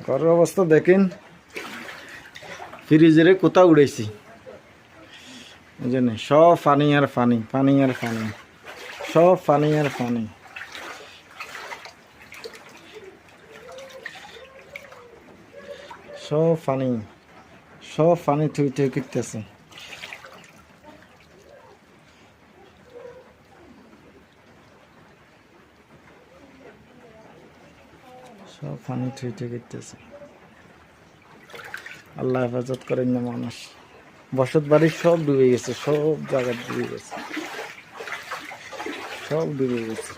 ঘরের অবস্থা দেখেন, ফ্রিজের কোথাও উড়েছি, বুঝলেন? সব পানি আর পানি, পানি আর পানি, সব পানি আর পানি। সব পানি, সব পানি থুই থুই করতেছে। সব পানি থুই থুই করতেছে। আল্লাহ হেফাজত করেন না মানুষ। বসত বাড়ি সব ডুবে গেছে, সব জায়গা ডুবে গেছে, সব ডুবে গেছে।